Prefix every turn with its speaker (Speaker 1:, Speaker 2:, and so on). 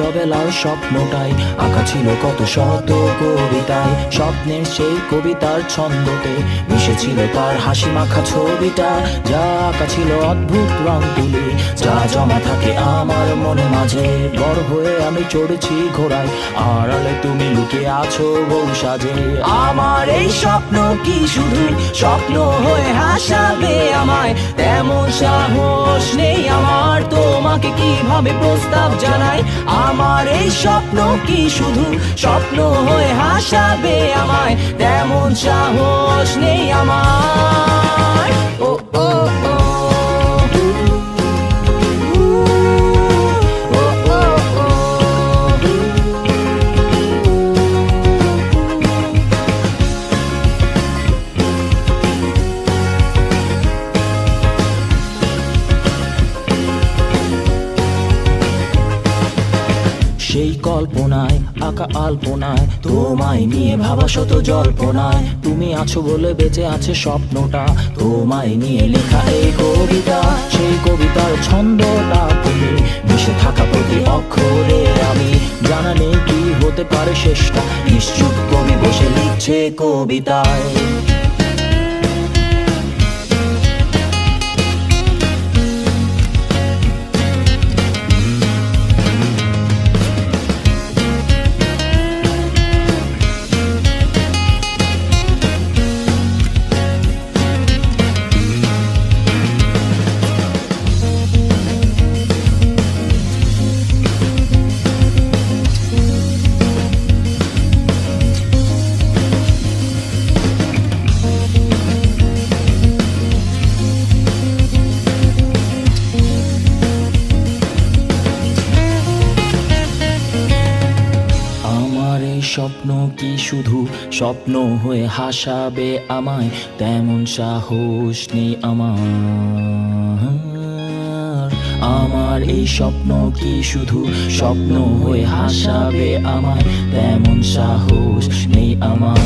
Speaker 1: ছোটবেলার স্বপ্নটাই আঁকা ছিল কত শত কবিতায়। স্বপ্নের সেই কবিতার ছন্দতে মিশেছিল তার হাসি মাখা ছবিটা, যা আঁকা ছিল অদ্ভুত রং তুলি, যা জমা থাকে আমার মনে মাঝে। বড় হয়ে আমি চড়েছি ঘোড়ায়, আড়ালে তুমি লুকিয়ে আছো বউ সাজে। আমার এই স্বপ্ন কি শুধু স্বপ্ন হয়ে হাসাবে আমায়, তেমন সাহস নেই আমার তোমাকে কিভাবে প্রস্তাব জানাই। আমার এই স্বপ্ন কি শুধু স্বপ্ন হয়ে হাসাবে আমায়, তেমন সাহস নেই আমার। ও ও ও সেই কল্পনায় আঁকা আলপনায় তোমায় নিয়ে ভাবা শত জল্পনায়, তুমি আছো বলে বেঁচে আছে স্বপ্নটা, তোমায় নিয়ে লেখা এই কবিতা। সেই কবিতার ছন্দটা তুমি, মিশে থাকা প্রতি অক্ষরে আমি, জানা নেই কি হতে পারে শেষটা, নিশ্চুপ কবি বসে লিখছে কবিতায়। স্বপ্ন কি শুধু স্বপ্ন হয়ে হাসাবে আমায়, তেমন সাহস নেই আমার। আমার এই স্বপ্ন কি শুধু স্বপ্ন হয়ে হাসাবে আমায়, তেমন সাহস নেই আমার।